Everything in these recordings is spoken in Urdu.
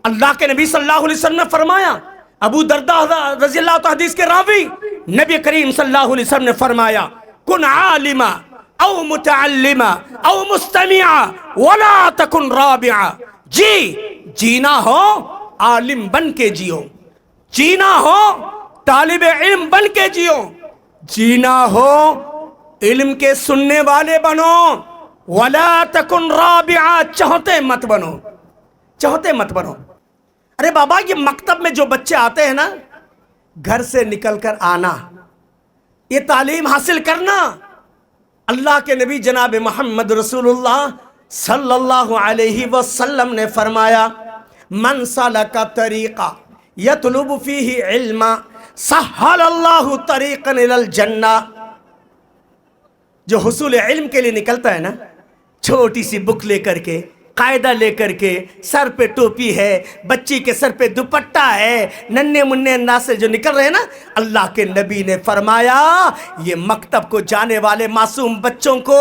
اللہ کے نبی صلی اللہ علیہ وسلم نے فرمایا، ابو درداء رضی اللہ عنہ حدیث کے راوی، نبی کریم صلی اللہ علیہ وسلم نے فرمایا کن عالما او متعلما او مستمعا ولا تکن رابعا، جینا ہو عالم بن کے جیو، جینا ہو طالب علم بن کے جیو، جینا ہو علم کے سننے والے بنو، ولا تکن رابعا، چوتھے مت بنو، چوتھے مت بنو۔ ارے بابا یہ مکتب میں جو بچے آتے ہیں نا، گھر سے نکل کر آنا، یہ تعلیم حاصل کرنا، اللہ کے نبی جناب محمد رسول اللہ صلی اللہ علیہ وسلم نے فرمایا من سلک طریقہ یطلب فیہ علما سہل اللہ طریقا الی الجنہ، جو حصول علم کے لیے نکلتا ہے نا، چھوٹی سی بک لے کر کے، قاعدہ لے کر کے، سر پہ ٹوپی ہے، بچی کے سر پہ دوپٹہ ہے، ننھے منھے انداز سے جو نکل رہے ہیں نا، اللہ کے نبی نے فرمایا یہ مکتب کو جانے والے معصوم بچوں کو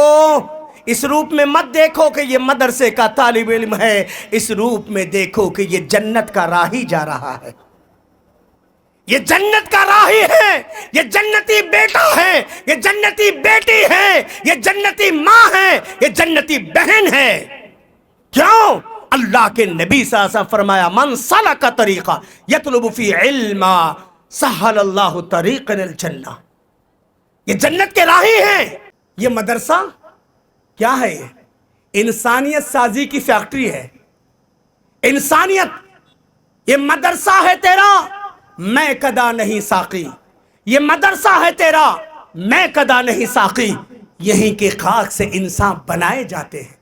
اس روپ میں مت دیکھو کہ یہ مدرسے کا طالب علم ہے، اس روپ میں دیکھو کہ یہ جنت کا راہی جا رہا ہے، یہ جنت کا راہی ہے، یہ جنتی بیٹا ہے، یہ جنتی بیٹی ہے، یہ جنتی ماں ہے، یہ جنتی بہن ہے۔ کیوں؟ اللہ کے نبی صلی اللہ علیہ وسلم فرمایا من سلک طریقہ یطلب فی علما سہل اللہ طریقا الی الجنہ، یہ جنت کے راہی ہیں۔ یہ مدرسہ کیا ہے؟ یہ انسانیت سازی کی فیکٹری ہے، انسانیت، یہ مدرسہ ہے تیرا، میں کدا نہیں ساقی، یہ مدرسہ ہے تیرا، میں کدا نہیں ساقی، یہیں کے خاک سے انسان بنائے جاتے ہیں،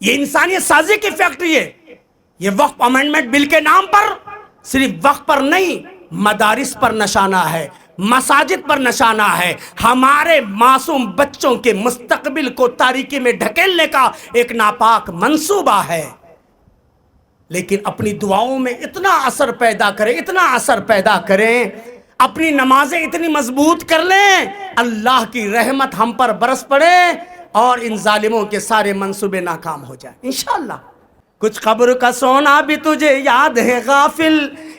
یہ انسانیت سازی کی فیکٹری ہے۔ یہ وقف امینڈمنٹ بل کے نام پر صرف وقف پر نہیں، مدارس پر نشانہ ہے، مساجد پر نشانہ ہے، ہمارے معصوم بچوں کے مستقبل کو تاریکی میں ڈھکیلنے کا ایک ناپاک منصوبہ ہے۔ لیکن اپنی دعاؤں میں اتنا اثر پیدا کریں، اتنا اثر پیدا کریں، اپنی نمازیں اتنی مضبوط کر لیں، اللہ کی رحمت ہم پر برس پڑے اور ان ظالموں کے سارے منصوبے ناکام ہو جائیں انشاءاللہ۔ کچھ قبر کا سونا بھی تجھے یاد ہے غافل،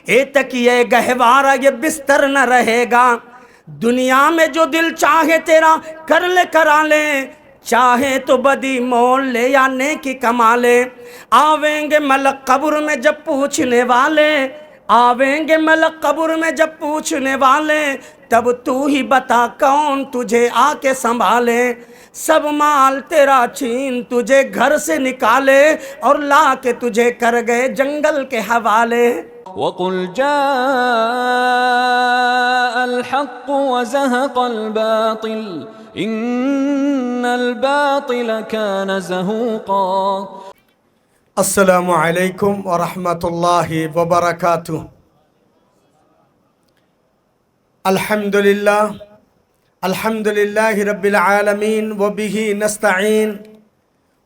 اے تکیے گہوارہ یہ بستر نہ رہے گا، دنیا میں جو دل چاہے تیرا کر لے کرا لے، چاہے تو بدی مول لے یا نیکی کما لے، آویں گے ملک قبر میں جب پوچھنے والے، آویں گے ملک قبر میں جب پوچھنے والے، تب تو ہی بتا کون تجھے آ کے سنبھالے، سب مال تیرا چھین تجھے گھر سے نکالے اور لا کے تجھے کر گئے جنگل کے حوالے۔ وَقُلْ جَاءَ الْحَقُّ وَزَهَقَ الْبَاطِلُ إِنَّ الْبَاطِلَ كَانَ زَهُوقًا۔ السلام علیکم ورحمۃ اللہ وبرکاتہ۔ الحمد للہ رب العالمین وبہ نستعین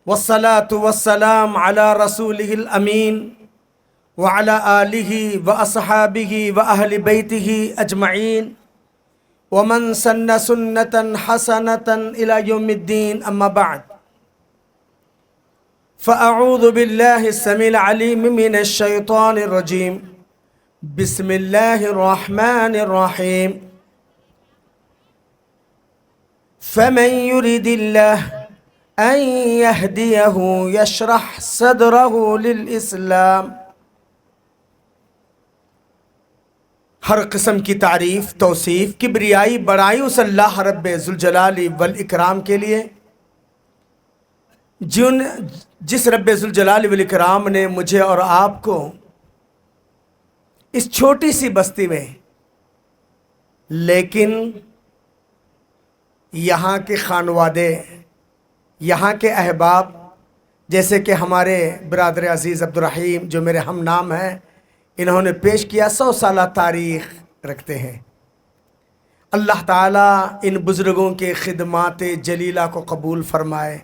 والصلاة والسلام علی رسولہ الامین وعلی آلہ واصحابہ واہل بیتہ اجمعین ومن سن سنتا حسنتا الی یوم الدین، اما بعد فاعوذ باللہ السمیع العلیم من الشیطان الرجیم، بسم اللہ الرحمن الرحیم۔ فمن يرد الله أن يهديه يشرح صدره للإسلام۔ ہر قسم کی تعریف، توصیف، کبریائی، بڑائی اس اللہ رب ذوالجلال والاکرام کے لیے جس رب ذوالجلال والاکرام نے مجھے اور آپ کو اس چھوٹی سی بستی میں، لیکن یہاں کے خانوادے، یہاں کے احباب، جیسے کہ ہمارے برادر عزیز عبدالرحیم جو میرے ہم نام ہیں، انہوں نے پیش کیا، 100 سالہ تاریخ رکھتے ہیں۔ اللہ تعالیٰ ان بزرگوں کے خدمات جلیلہ کو قبول فرمائے،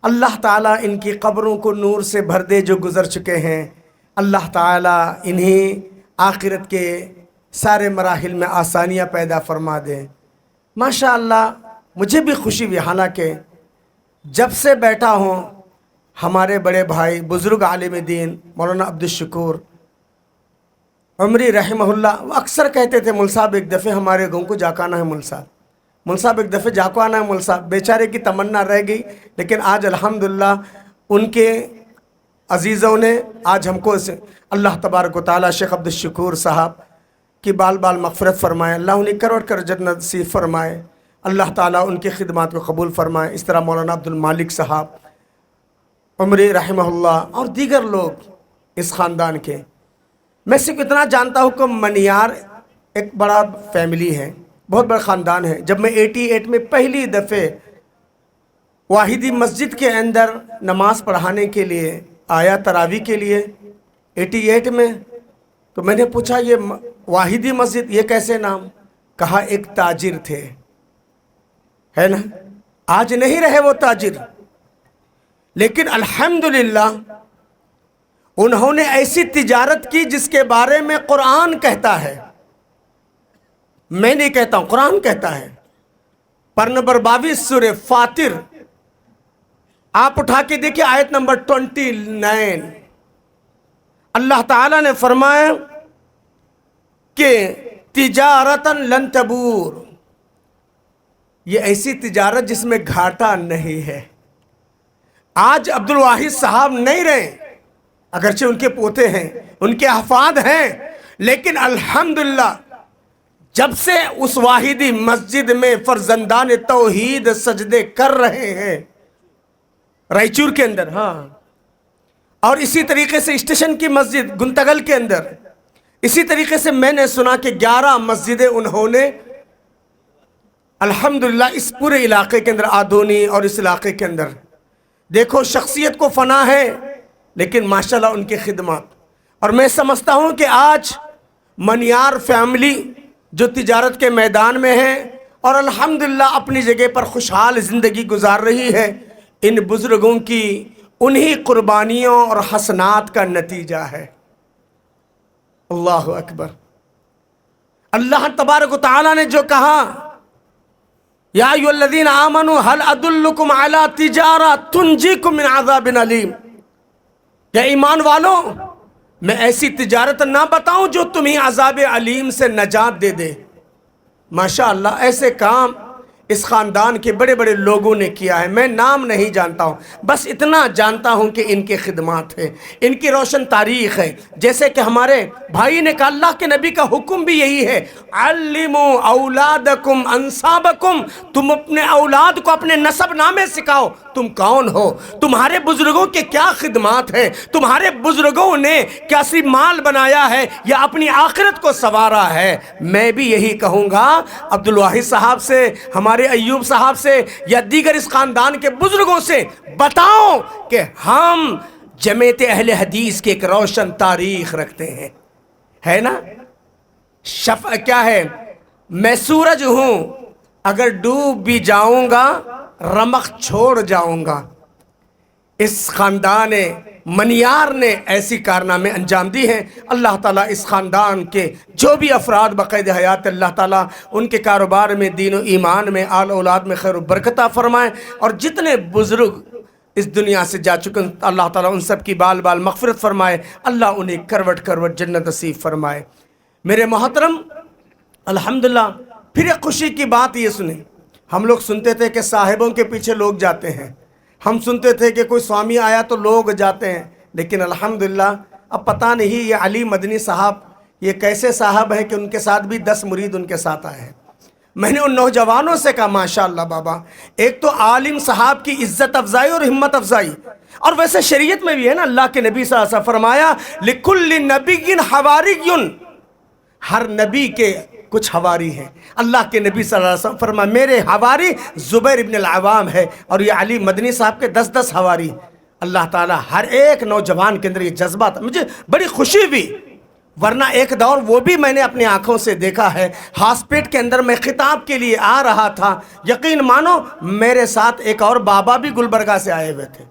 اللہ تعالیٰ ان کی قبروں کو نور سے بھر دے جو گزر چکے ہیں، اللہ تعالیٰ انہیں آخرت کے سارے مراحل میں آسانیاں پیدا فرما دے۔ ماشاءاللہ مجھے بھی خوشی ہوئی، حالانکہ جب سے بیٹھا ہوں ہمارے بڑے بھائی بزرگ عالم دین مولانا عبدالشکور عمری رحمہ اللہ وہ اکثر کہتے تھے مول صاحب ایک دفعہ ہمارے گاؤں کو جا کے آنا ہے، مول صاحب ایک دفعہ جا کو آنا ہے، مول صاحب بیچارے کی تمنا رہ گئی، لیکن آج الحمدللہ ان کے عزیزوں نے آج ہم کو اللہ تبارک و تعالیٰ شیخ عبدالشکور صاحب کی بال بال مغفرت فرمائے، اللہ انہیں کروڑ کر جنت نصیب فرمائے، اللہ تعالیٰ ان کی خدمات کو قبول فرمائے۔ اس طرح مولانا عبد المالک صاحب عمری رحمہ اللہ اور دیگر لوگ اس خاندان کے، میں صرف اتنا جانتا ہوں کہ منیار ایک بڑا فیملی ہے، بہت بڑا خاندان ہے۔ جب میں 88 میں پہلی دفعہ واحدی مسجد کے اندر نماز پڑھانے کے لیے آیا، تراویح کے لیے 88 میں، تو میں نے پوچھا یہ واحدی مسجد یہ کیسے نام؟ کہا ایک تاجر تھے، ہے نا، آج نہیں رہے وہ تاجر، لیکن الحمدللہ انہوں نے ایسی تجارت کی جس کے بارے میں قرآن کہتا ہے، میں نہیں کہتا ہوں، قرآن کہتا ہے۔ پر نمبر 22 سورہ فاطر آپ اٹھا کے دیکھیں آیت نمبر 29، اللہ تعالیٰ نے فرمایا کہ تجارتاً لن تبور، یہ ایسی تجارت جس میں گھاٹا نہیں ہے۔ آج عبد الواحد صاحب نہیں رہے، اگرچہ ان کے پوتے ہیں، ان کے احفاد ہیں، لیکن الحمدللہ جب سے اس واحدی مسجد میں فرزندان توحید سجدے کر رہے ہیں رائچور کے اندر، ہاں، اور اسی طریقے سے اسٹیشن کی مسجد گنتگل کے اندر، اسی طریقے سے میں نے سنا کہ 11 مسجدیں انہوں نے الحمدللہ اس پورے علاقے کے اندر، آدونی اور اس علاقے کے اندر، دیکھو شخصیت کو فنا ہے لیکن ماشاءاللہ ان کی خدمات۔ اور میں سمجھتا ہوں کہ آج منیار فیملی جو تجارت کے میدان میں ہے اور الحمدللہ اپنی جگہ پر خوشحال زندگی گزار رہی ہے، ان بزرگوں کی انہی قربانیوں اور حسنات کا نتیجہ ہے۔ اللہ اکبر۔ اللہ تبارک و تعالیٰ نے جو کہا یا ایھا الذین آمنوا هل ادلکم علی تجارہ تنجیکم من عذاب علیم، یا ایمان والو میں ایسی تجارت نہ بتاؤں جو تمہیں عذاب علیم سے نجات دے دے۔ ماشاءاللہ ایسے کام اس خاندان کے بڑے بڑے لوگوں نے کیا ہے، میں نام نہیں جانتا ہوں، بس اتنا جانتا ہوں کہ ان کے خدمات ہیں، ان کی روشن تاریخ ہے۔ جیسے کہ ہمارے بھائی نے کہا اللہ کے نبی کا حکم بھی یہی ہے، علموا اولادکم انسابکم، تم اپنے اولاد کو اپنے نسب نامے سکھاؤ، تم کون ہو، تمہارے بزرگوں کے کیا خدمات ہیں، تمہارے بزرگوں نے کیا صرف مال بنایا ہے یا اپنی آخرت کو سنوارا ہے۔ میں بھی یہی کہوں گا عبد الواحد صاحب سے، ہمارے ایوب صاحب سے، یا دیگر اس خاندان کے بزرگوں سے بتاؤ کہ ہم جماعت اہل حدیث کی ایک روشن تاریخ رکھتے ہیں، ہے نا۔ کیا ہے، میں سورج ہوں، اگر ڈوب بھی جاؤں گا رمق چھوڑ جاؤں گا۔ اس خاندان منیار نے ایسی کارنامے انجام دی ہیں۔ اللہ تعالیٰ اس خاندان کے جو بھی افراد بقید حیات، اللہ تعالیٰ ان کے کاروبار میں، دین و ایمان میں، آل اولاد میں خیر و برکتہ فرمائے، اور جتنے بزرگ اس دنیا سے جا چکے اللہ تعالیٰ ان سب کی بال بال مغفرت فرمائے، اللہ انہیں کروٹ کروٹ جنت نصیب فرمائے۔ میرے محترم، الحمدللہ پھر ایک خوشی کی بات یہ سنیں، ہم لوگ سنتے تھے کہ صاحبوں کے پیچھے لوگ جاتے ہیں، ہم سنتے تھے کہ کوئی سوامی آیا تو لوگ جاتے ہیں، لیکن الحمدللہ اب پتہ نہیں یہ علی مدنی صاحب یہ کیسے صاحب ہیں کہ ان کے ساتھ بھی 10 مرید ان کے ساتھ آئے ہیں۔ میں نے ان نوجوانوں سے کہا ماشاءاللہ بابا، ایک تو عالم صاحب کی عزت افزائی اور ہمت افزائی، اور ویسے شریعت میں بھی ہے نا، اللہ کے نبی صلی اللہ علیہ وسلم فرمایا لِكُلِّ نَبِيٍّ حَوَارِيٌّ، ہر نبی کے کچھ حواری ہیں۔ اللہ کے نبی صلی اللہ علیہ وسلم فرمایا میرے حواری زبیر ابن العوام ہے، اور یہ علی مدنی صاحب کے 10 حواری۔ اللہ تعالیٰ ہر ایک نوجوان کے اندر یہ جذبہ تھا، مجھے بڑی خوشی ہوئی، ورنہ ایک دور وہ بھی میں نے اپنی آنکھوں سے دیکھا ہے، ہاسپیٹ کے اندر میں خطاب کے لیے آ رہا تھا، یقین مانو میرے ساتھ ایک اور بابا بھی گلبرگہ سے آئے ہوئے تھے،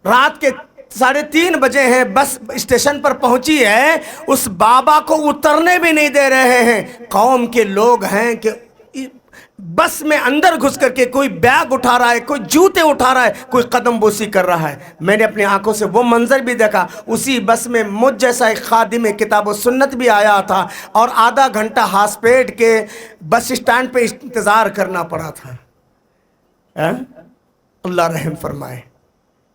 رات کے 3:30 بجے ہیں، بس اسٹیشن پر پہنچی ہے، اس بابا کو اترنے بھی نہیں دے رہے ہیں۔ قوم کے لوگ ہیں کہ بس میں اندر گھس کر کے کوئی بیگ اٹھا رہا ہے، کوئی جوتے اٹھا رہا ہے، کوئی قدم بوسی کر رہا ہے۔ میں نے اپنی آنکھوں سے وہ منظر بھی دیکھا، اسی بس میں مجھ جیسا ایک خادم کتاب و سنت بھی آیا تھا اور آدھا گھنٹہ ہاسپیٹ کے بس اسٹینڈ پہ انتظار کرنا پڑا تھا۔ اللہ رحم فرمائے۔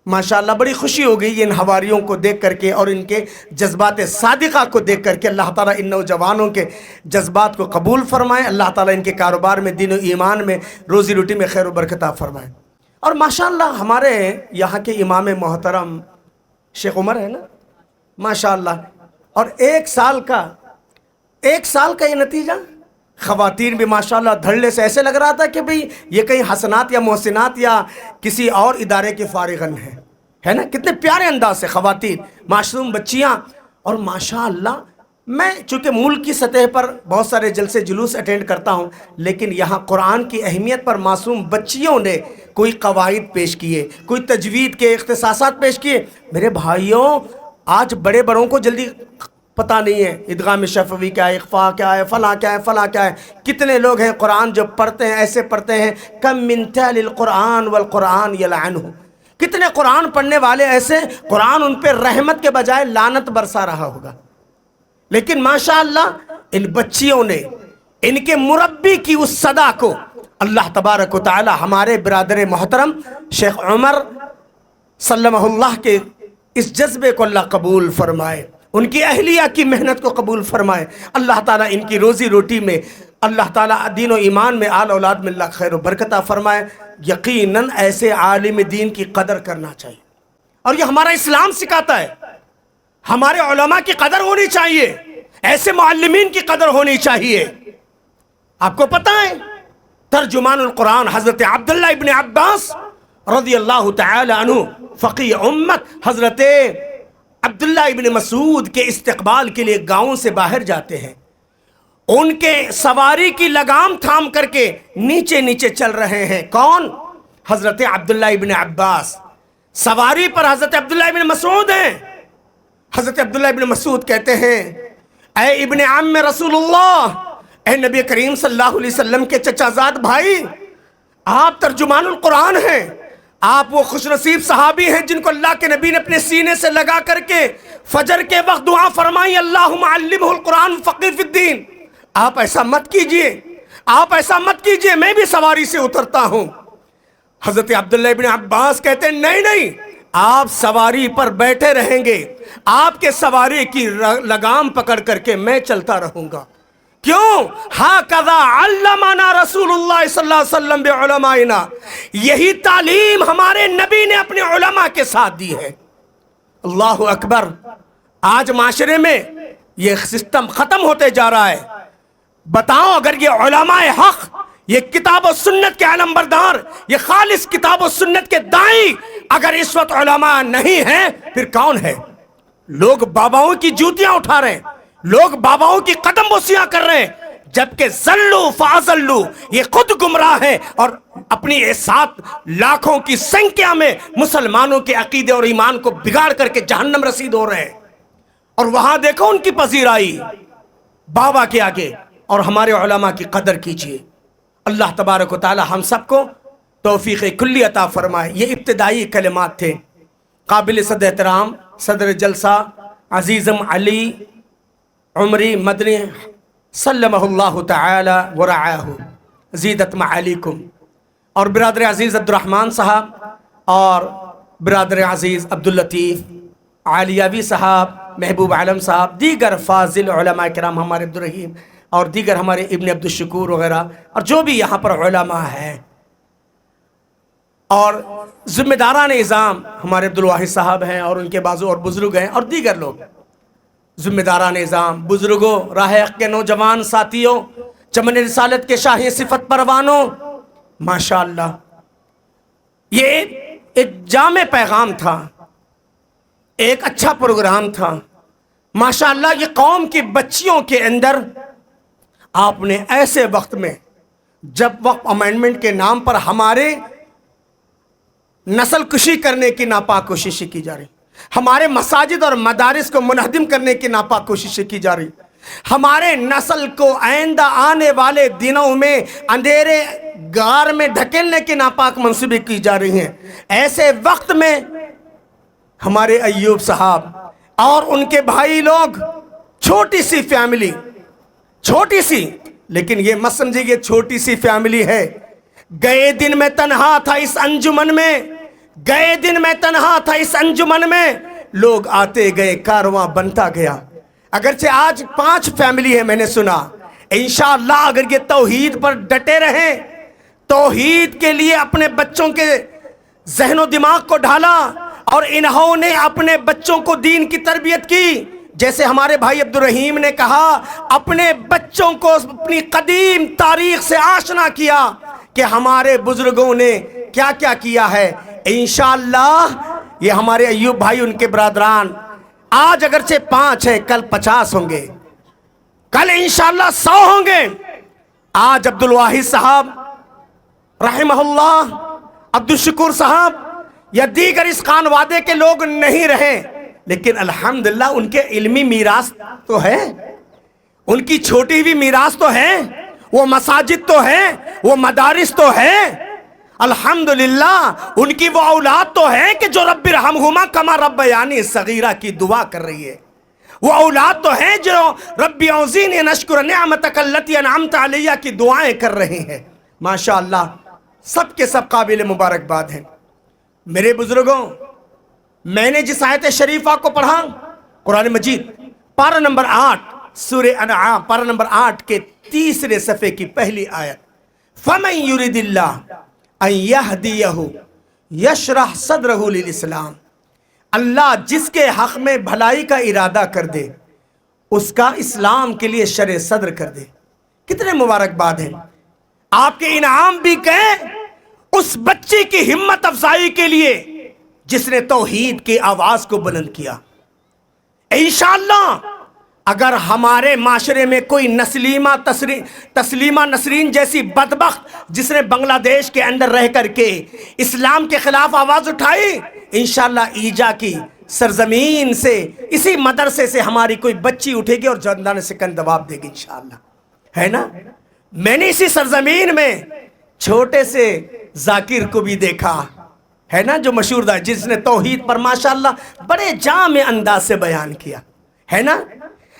ماشاءاللہ بڑی خوشی ہو گئی ان حواریوں کو دیکھ کر کے اور ان کے جذبات صادقہ کو دیکھ کر کے۔ اللہ تعالیٰ ان نوجوانوں کے جذبات کو قبول فرمائے، اللہ تعالیٰ ان کے کاروبار میں، دین و ایمان میں، روزی روٹی میں خیر و برکت عطا فرمائے۔ اور ماشاءاللہ ہمارے یہاں کے امام محترم شیخ عمر ہے نا، ماشاءاللہ، اور ایک سال کا یہ نتیجہ، خواتین بھی ماشاءاللہ دھڑلے سے ایسے لگ رہا تھا کہ بھئی یہ کہیں حسنات یا محسنات یا کسی اور ادارے کے فارغن ہیں، ہے نا؟ کتنے پیارے انداز سے خواتین، معصوم بچیاں۔ اور ماشاءاللہ میں چونکہ ملک کی سطح پر بہت سارے جلسے جلوس اٹینڈ کرتا ہوں، لیکن یہاں قرآن کی اہمیت پر معصوم بچیوں نے کوئی قواعد پیش کیے، کوئی تجوید کے اختصاصات پیش کیے۔ میرے بھائیوں، آج بڑے بڑوں کو جلدی پتہ نہیں ہے ادغام شفوی کیا ہے، اخفاء کیا ہے، فلاں کیا ہے، فلاں کیا ہے۔ کتنے لوگ ہیں قرآن جو پڑھتے ہیں ایسے پڑھتے ہیں، کم من تال القرآن والقرآن یلعنہ، کتنے قرآن پڑھنے والے ایسے قرآن ان پہ رحمت کے بجائے لعنت برسا رہا ہوگا۔ لیکن ماشاءاللہ ان بچیوں نے ان کے مربی کی اس صدا کو اللہ تبارک و تعالی ہمارے برادر محترم شیخ عمر سلمہ اللہ کے اس جذبے کو اللہ قبول فرمائے، ان کی اہلیہ کی محنت کو قبول فرمائے۔ اللہ تعالیٰ ان کی روزی روٹی میں، اللہ تعالیٰ دین و ایمان میں، آل اولاد میں اللہ خیر و برکت فرمائے۔ یقیناً ایسے عالم دین کی قدر کرنا چاہیے، اور یہ ہمارا اسلام سکھاتا ہے۔ ہمارے علماء کی قدر ہونی چاہیے، ایسے معلمین کی قدر ہونی چاہیے۔ آپ کو پتہ ہے ترجمان القرآن حضرت عبداللہ ابن عباس رضی اللہ تعالی عنہ، فقیہ امت حضرت عبداللہ ابن مسعود کے استقبال کے لیے گاؤں سے باہر جاتے ہیں۔ ان کے سواری کی لگام تھام کر کے نیچے نیچے چل رہے ہیں۔ کون؟ حضرت عبداللہ ابن عباس۔ سواری پر حضرت عبداللہ ابن مسعود ہیں۔ حضرت عبداللہ ابن مسعود کہتے ہیں، اے ابن عم رسول اللہ، اے نبی کریم صلی اللہ علیہ وسلم کے چچا زاد بھائی، آپ ترجمان القرآن ہیں، آپ وہ خوش نصیب صحابی ہیں جن کو اللہ کے نبی نے اپنے سینے سے لگا کر کے فجر کے وقت دعا فرمائی، اللہم علمہ القرآن فقیہ فی الدین۔ آپ ایسا مت کیجئے، آپ ایسا مت کیجئے، میں بھی سواری سے اترتا ہوں۔ حضرت عبداللہ ابن عباس کہتے ہیں نہیں نہیں، آپ سواری پر بیٹھے رہیں گے، آپ کے سواری کی لگام پکڑ کر کے میں چلتا رہوں گا۔ کیوں؟ ہاکذا علمنا رسول اللہ صلی اللہ علیہ وسلم بعلمائنا، یہی تعلیم ہمارے نبی نے اپنے علماء کے ساتھ دی ہے۔ اللہ اکبر۔ آج معاشرے میں یہ سسٹم ختم ہوتے جا رہا ہے۔ بتاؤ، اگر یہ علماء حق، یہ کتاب و سنت کے علم بردار، یہ خالص کتاب و سنت کے داعی اگر اس وقت علماء نہیں ہیں، پھر کون ہے؟ لوگ باباؤں کی جوتیاں اٹھا رہے ہیں، لوگ باباؤں کی قدم بوسیاں کر رہے ہیں، جبکہ ذلوا فاضلوا، یہ خود گمراہ ہیں اور اپنی 7 لاکھوں کی سنکھیا میں مسلمانوں کے عقیدے اور ایمان کو بگاڑ کر کے جہنم رسید ہو رہے ہیں۔ اور وہاں دیکھو ان کی پذیرائی بابا کے آگے۔ اور ہمارے علماء کی قدر کیجئے۔ اللہ تبارک و تعالی ہم سب کو توفیق کلی عطا فرمائے۔ یہ ابتدائی کلمات تھے۔ قابل صد احترام صدر جلسہ عزیزم علی عمری مدنی سلمہ اللہ تعالی ورعاہ، زیدت معالیکم، اور برادر عزیز عبدالرحمن صاحب اور برادر عزیز عبداللطیف عالیوی صاحب، محبوب عالم صاحب، دیگر فاضل علماء کرام، ہمارے عبدالرحیم اور دیگر ہمارے ابن عبدالشکور وغیرہ، اور جو بھی یہاں پر علماء ہیں، اور ذمہ داران نظام ہمارے عبدالواحد صاحب ہیں اور ان کے بازو اور بزرگ ہیں، اور دیگر لوگ ذمہ داران نظام، بزرگوں، راہ حق کے نوجوان ساتھیوں، چمن رسالت کے شاہی صفت پروانوں، ماشاءاللہ یہ ایک جامع پیغام تھا، ایک اچھا پروگرام تھا۔ ماشاءاللہ یہ قوم کی بچیوں کے اندر آپ نے ایسے وقت میں، جب وقت امینڈمنٹ کے نام پر ہمارے نسل کشی کرنے کی ناپاک کوششیں کی جا رہی، ہمارے مساجد اور مدارس کو منہدم کرنے کی ناپاک کوششیں کی جا رہی، ہمارے نسل کو آئندہ آنے والے دنوں میں اندھیرے غار میں دھکیلنے کی ناپاک منصوبے کی جا رہی ہیں۔ ایسے وقت میں ہمارے ایوب صاحب اور ان کے بھائی لوگ، چھوٹی سی فیملی، چھوٹی سی، لیکن یہ مت سمجھے یہ چھوٹی سی فیملی ہے۔ گئے دن میں تنہا تھا اس انجمن میں، گئے دن میں تنہا تھا اس انجمن میں، لوگ آتے گئے، کارواں بنتا گیا۔ اگرچہ آج 5 فیملی ہے، میں نے سنا، انشاءاللہ اگر یہ توحید پر ڈٹے رہیں، توحید کے لیے اپنے بچوں کے ذہن و دماغ کو ڈھالا اور انہوں نے اپنے بچوں کو دین کی تربیت کی، جیسے ہمارے بھائی عبدالرحیم نے کہا، اپنے بچوں کو اپنی قدیم تاریخ سے آشنا کیا کہ ہمارے بزرگوں نے کیا کیا کیا ہے۔ انشاءاللہ یہ ہمارے ایوب بھائی، ان کے برادران آج اگرچہ 5 ہیں، کل 50 ہوں گے، کل انشاءاللہ 100 ہوں گے۔ آج عبدالواحد صاحب رحمہ اللہ، عبدالشکور صاحب یا دیگر اس خان وادے کے لوگ نہیں رہے، لیکن الحمدللہ ان کے علمی میراث تو ہے، ان کی چھوٹی ہوئی میراث تو ہے، وہ مساجد تو ہے، وہ مدارس تو ہے، الحمدللہ ان کی وہ اولاد تو ہے کہ جو رب ارحمہما کما ربیانی صغیرہ کی دعا کر رہی ہے، وہ اولاد تو ہے جو رب اوزینی ان اشکر نعمتک التی انعمت علیہ کی دعائیں کر رہے ہیں۔ ماشاءاللہ سب کے سب قابل مبارکباد ہیں۔ میرے بزرگوں، میں نے جس آیت شریفہ کو پڑھا، قرآن مجید پارہ نمبر 8 سورہ انعام پارہ نمبر 8 کے 3 صفحے کی پہلی آیت، فَمَن يُرِدِ اللَّهُ أَن يَهْدِيَهُ يَشْرَحْ صَدْرَهُ لِلْإِسْلَامِ، اللہ جس کے حق میں بھلائی کا ارادہ کر دے، اس کا اسلام کے لیے شرح صدر کر دے۔ کتنے مبارکباد ہیں، آپ کے انعام بھی کہیں اس بچے کی ہمت افزائی کے لیے جس نے توحید کی آواز کو بلند کیا۔ انشاءاللہ اگر ہمارے معاشرے میں کوئی تسلیمہ نسرین جیسی بدبخت جس نے بنگلہ دیش کے اندر رہ کر کے اسلام کے خلاف آواز اٹھائی، انشاءاللہ ایجا کی سرزمین سے، اسی مدرسے سے ہماری کوئی بچی اٹھے گی اور جاندان سے کن دباب دے گی انشاءاللہ، ہے نا؟ میں نے اسی سرزمین میں چھوٹے سے ذاکر کو بھی دیکھا ہے نا، جو مشہور تھا، جس نے توحید پر ماشاءاللہ بڑے جامع انداز سے بیان کیا ہے نا۔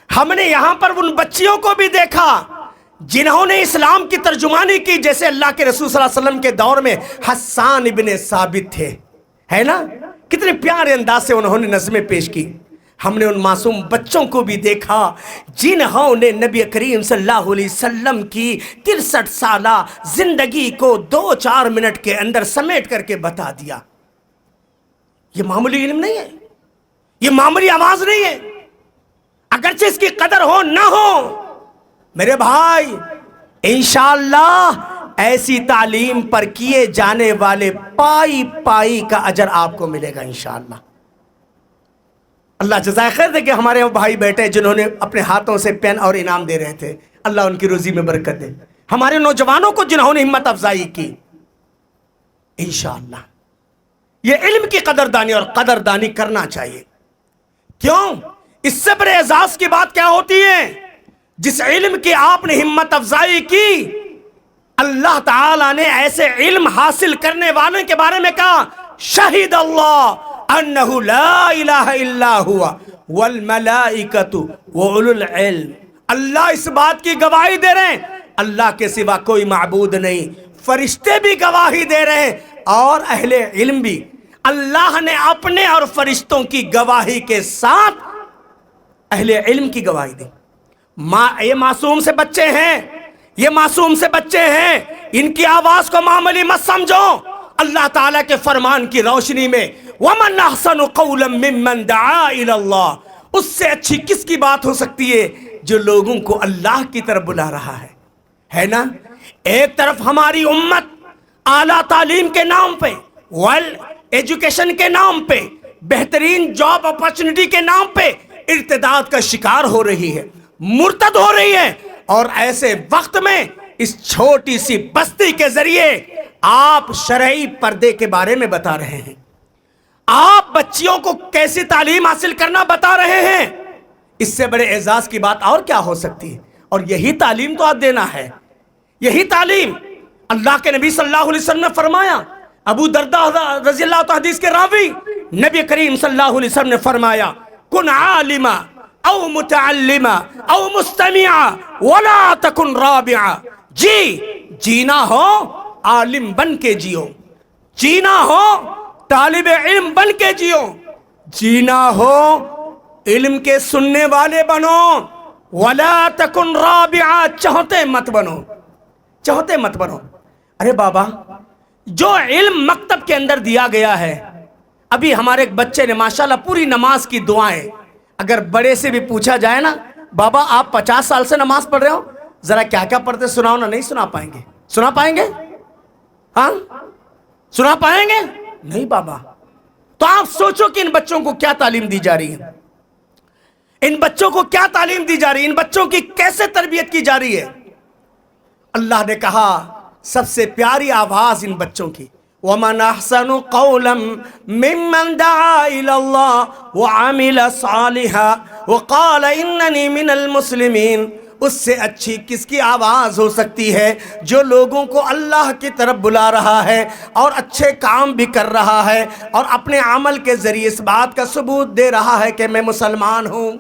ہم نے یہاں پر ان بچیوں کو بھی دیکھا جنہوں نے اسلام کی ترجمانی کی، جیسے اللہ کے رسول صلی اللہ علیہ وسلم کے دور میں حسان ابن ثابت تھے، ہے نا، کتنے پیارے انداز سے انہوں نے نظمیں پیش کی۔ ہم نے ان معصوم بچوں کو بھی دیکھا جنہوں نے نبی کریم صلی اللہ علیہ وسلم کی 63 سالہ زندگی کو 2-4 منٹ کے اندر سمیٹ کر کے بتا دیا۔ یہ معمولی علم نہیں ہے، یہ معمولی آواز نہیں ہے، اگرچہ اس کی قدر ہو نہ ہو، میرے بھائی انشاءاللہ ایسی تعلیم پر کیے جانے والے پائی پائی کا اجر آپ کو ملے گا انشاءاللہ۔ اللہ جزائے خیر دے کہ ہمارے وہ بھائی بیٹھے جنہوں نے اپنے ہاتھوں سے پین اور انعام دے رہے تھے، اللہ ان کی روزی میں برکت دے۔ ہمارے نوجوانوں کو جنہوں نے ہمت افزائی کی، انشاءاللہ یہ علم کی قدردانی اور قدردانی کرنا چاہیے۔ کیوں؟ اس سے بڑے اعزاز کی بات کیا ہوتی ہے؟ جس علم کی آپ نے ہمت افزائی کی، اللہ تعالیٰ نے ایسے علم حاصل کرنے والوں کے بارے میں کہا، شہید اللہ انہ لا الہ الا ہوا والملائکۃ واولو العلم، اللہ اس بات کی گواہی دے رہے ہیں اللہ کے سوا کوئی معبود نہیں، فرشتے بھی گواہی دے رہے ہیں اور اہل علم بھی۔ اللہ نے اپنے اور فرشتوں کی گواہی کے ساتھ اہل علم کی گواہی دی۔ یہ معصوم سے بچے ہیں، یہ معصوم سے بچے ہیں، ان کی آواز کو معمولی مت سمجھو۔ اللہ تعالیٰ کے فرمان کی روشنی میں وَمَنْ أَحْسَنُ قَوْلًا مِّمَّنْ دَعَا إِلَى اللَّهِ، اس سے اچھی کس کی بات ہو سکتی ہے جو لوگوں کو اللہ کی طرف بلا رہا ہے نا؟ ایک طرف ہماری امت اعلیٰ تعلیم کے نام پہ، ویل ایجوکیشن کے نام پہ، بہترین جاب اپرچونٹی کے نام پہ ارتداد کا شکار ہو رہی ہے، مرتد ہو رہی ہے، اور ایسے وقت میں اس چھوٹی سی بستی کے ذریعے آپ شرعی پردے کے بارے میں بتا رہے ہیں، آپ بچیوں کو کیسی تعلیم حاصل کرنا بتا رہے ہیں، اس سے بڑے اعزاز کی بات اور کیا ہو سکتی ہے؟ اور یہی تعلیم تو آپ دینا ہے، یہی تعلیم اللہ کے نبی صلی اللہ علیہ وسلم نے فرمایا۔ ابو دردہ رضی اللہ عنہ حدیث کے راوی، نبی کریم صلی اللہ علیہ وسلم نے فرمایا کن عالما او متعلما او مستمعا ولا تکن رابعا، جینا ہو عالم بن کے جیو، جینا ہو طالب علم بن کے جیو، جینا ہو علم کے سننے والے بنو، ولا تکن رابعا، چوتھے مت بنو، چوتھے مت بنو۔ ارے بابا، جو علم مکتب کے اندر دیا گیا ہے، ابھی ہمارے ایک بچے نے ماشاءاللہ پوری نماز کی دعائیں، اگر بڑے سے بھی پوچھا جائے نا بابا آپ 50 سال سے نماز پڑھ رہے ہو، ذرا کیا کیا پڑھتے سناؤ نا، نہیں سنا پائیں گے۔ سنا پائیں گے؟ ہاں سنا پائیں گے؟ نہیں بابا۔ تو آپ سوچو کہ ان بچوں کو کیا تعلیم دی جا رہی ہے، ان بچوں کو کیا تعلیم دی جا رہی ہے، ان بچوں کی کیسے تربیت کی جا رہی ہے۔ اللہ نے کہا سب سے پیاری آواز ان بچوں کی، وَمَنْ أَحْسَنُ قَوْلًا مِّمَّنْ دَعَا إِلَى اللَّهِ وَعَمِلَ صَالِحًا وَقَالَ إِنَّنِي مِنَ الْمُسْلِمِينَ، اس سے اچھی کس کی آواز ہو سکتی ہے جو لوگوں کو اللہ کی طرف بلا رہا ہے اور اچھے کام بھی کر رہا ہے اور اپنے عمل کے ذریعے اس بات کا ثبوت دے رہا ہے کہ میں مسلمان ہوں۔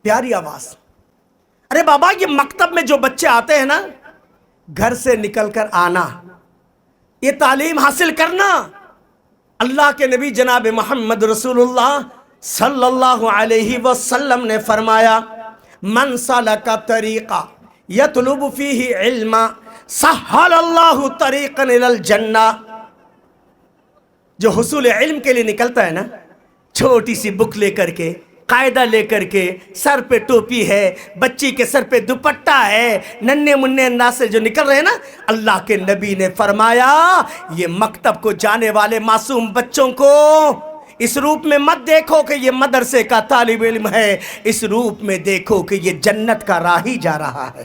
پیاری آواز۔ ارے بابا، یہ مکتب میں جو بچے آتے ہیں نا، گھر سے نکل کر آنا، یہ تعلیم حاصل کرنا، اللہ کے نبی جناب محمد رسول اللہ صلی اللہ علیہ وسلم نے فرمایا من سلک طریقہ یطلب فیہ علما سہل اللہ طریقا الی الجنہ، جو حصول علم کے لیے نکلتا ہے نا، چھوٹی سی بک لے کر کے، قاعدہ لے کر کے، سر پہ ٹوپی ہے، بچی کے سر پہ دوپٹہ ہے، ننھے منھے انداز سے جو نکل رہے ہیں نا، اللہ کے نبی نے فرمایا یہ مکتب کو جانے والے معصوم بچوں کو اس روپ میں مت دیکھو کہ یہ مدرسے کا طالب علم ہے، اس روپ میں دیکھو کہ یہ جنت کا راہی جا رہا ہے،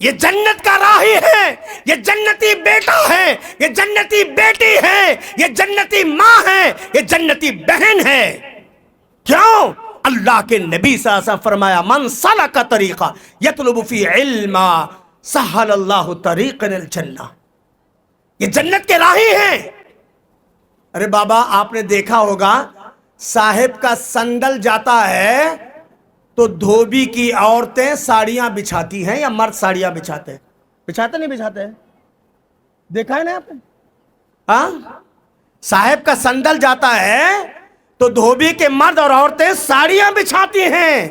یہ جنت کا راہی ہے، یہ جنتی بیٹا ہے، یہ جنتی بیٹی ہے، یہ جنتی ماں ہے، یہ جنتی بہن ہے۔ کیوں؟ اللہ کے نبی صلی اللہ علیہ وسلم فرمایا من سلک طریقہ یطلب فی علما سہل اللہ طریقا الی الجنہ، یہ جنت کے راہی ہیں۔ ارے بابا، آپ نے دیکھا ہوگا صاحب کا سندل جاتا ہے تو دھوبی کی عورتیں ساڑیاں بچھاتی ہیں یا مرد ساڑیاں بچھاتے ہیں؟ بچھاتے نہیں بچھاتے؟ دیکھا ہے نا آپ نے؟ ہاں، صاحب کا سندل جاتا ہے تو دھوبی کے مرد اور عورتیں ساڑیاں بچھاتی ہیں،